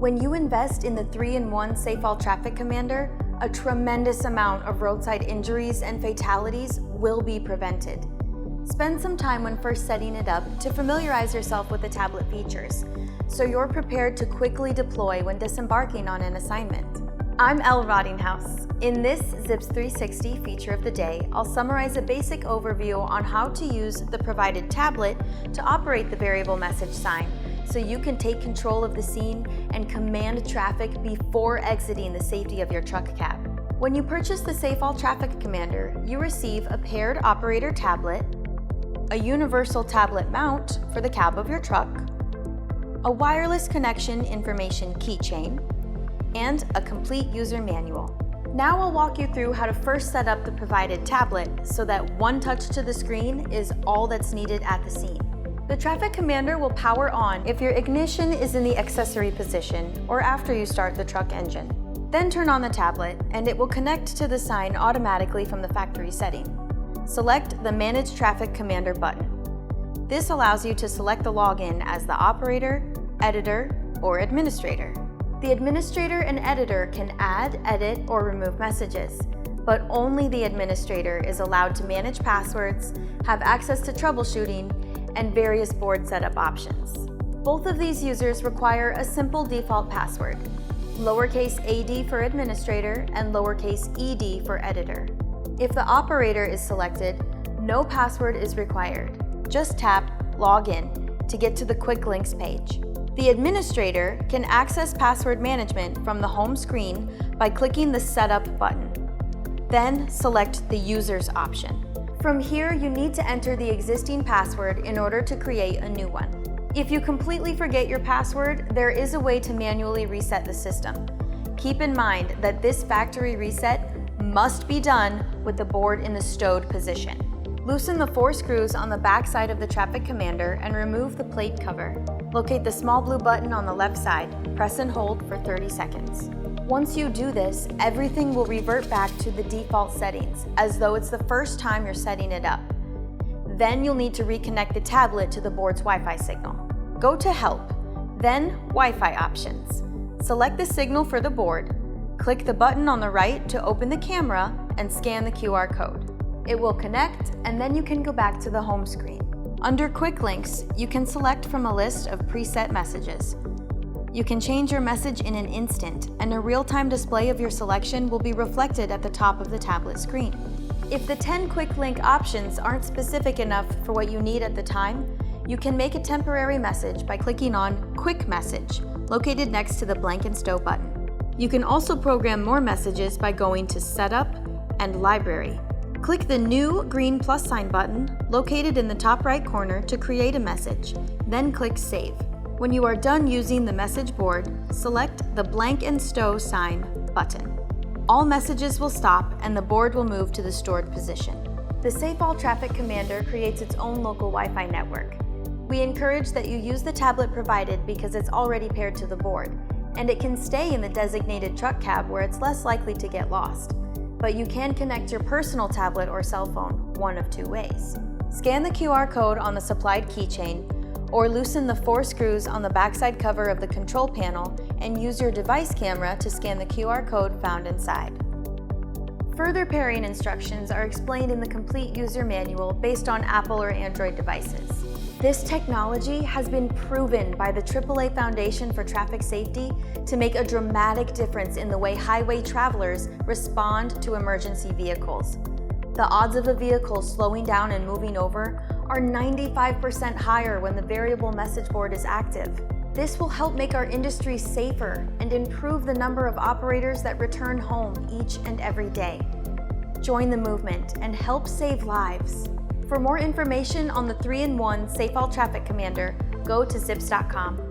When you invest in the 3-in-1 SafeAll Traffic Commander, a tremendous amount of roadside injuries and fatalities will be prevented. Spend some time when first setting it up to familiarize yourself with the tablet features, so you're prepared to quickly deploy when disembarking on an assignment. I'm Elle Rottinghaus. In this Zips 360 feature of the day, I'll summarize a basic overview on how to use the provided tablet to operate the variable message sign, so you can take control of the scene and command traffic before exiting the safety of your truck cab. When you purchase the SafeAll Traffic Commander, you receive a paired operator tablet, a universal tablet mount for the cab of your truck, a wireless connection information keychain, and a complete user manual. Now I'll walk you through how to first set up the provided tablet so that one touch to the screen is all that's needed at the scene. The Traffic Commander will power on if your ignition is in the accessory position or after you start the truck engine. Then turn on the tablet and it will connect to the sign automatically from the factory setting. Select the Manage Traffic Commander button. This allows you to select the login as the operator, editor, or administrator. The administrator and editor can add, edit, or remove messages, but only the administrator is allowed to manage passwords, have access to troubleshooting, and various board setup options. Both of these users require a simple default password, lowercase AD for administrator and lowercase ED for editor. If the operator is selected, no password is required. Just tap Login to get to the Quick Links page. The administrator can access password management from the home screen by clicking the Setup button. Then select the Users option. From here, you need to enter the existing password in order to create a new one. If you completely forget your password, there is a way to manually reset the system. Keep in mind that this factory reset must be done with the board in the stowed position. Loosen the 4 screws on the back side of the Traffic Commander and remove the plate cover. Locate the small blue button on the left side, press and hold for 30 seconds. Once you do this, everything will revert back to the default settings, as though it's the first time you're setting it up. Then you'll need to reconnect the tablet to the board's Wi-Fi signal. Go to Help, then Wi-Fi Options. Select the signal for the board, click the button on the right to open the camera, and scan the QR code. It will connect, and then you can go back to the home screen. Under Quick Links, you can select from a list of preset messages. You can change your message in an instant, and a real-time display of your selection will be reflected at the top of the tablet screen. If the 10 Quick Link options aren't specific enough for what you need at the time, you can make a temporary message by clicking on Quick Message, located next to the Blank and Stow button. You can also program more messages by going to Setup and Library. Click the new green plus sign button, located in the top right corner, to create a message, then click Save. When you are done using the message board, select the Blank and Stow sign button. All messages will stop and the board will move to the stored position. The SafeAll Traffic Commander creates its own local Wi-Fi network. We encourage that you use the tablet provided because it's already paired to the board, and it can stay in the designated truck cab where it's less likely to get lost. But you can connect your personal tablet or cell phone one of 2 ways. Scan the QR code on the supplied keychain, or loosen the 4 screws on the backside cover of the control panel and use your device camera to scan the QR code found inside. Further pairing instructions are explained in the complete user manual based on Apple or Android devices. This technology has been proven by the AAA Foundation for Traffic Safety to make a dramatic difference in the way highway travelers respond to emergency vehicles. The odds of a vehicle slowing down and moving over are 95% higher when the variable message board is active. This will help make our industry safer and improve the number of operators that return home each and every day. Join the movement and help save lives. For more information on the 3-in-1 SafeAll Traffic Commander, go to zips.com.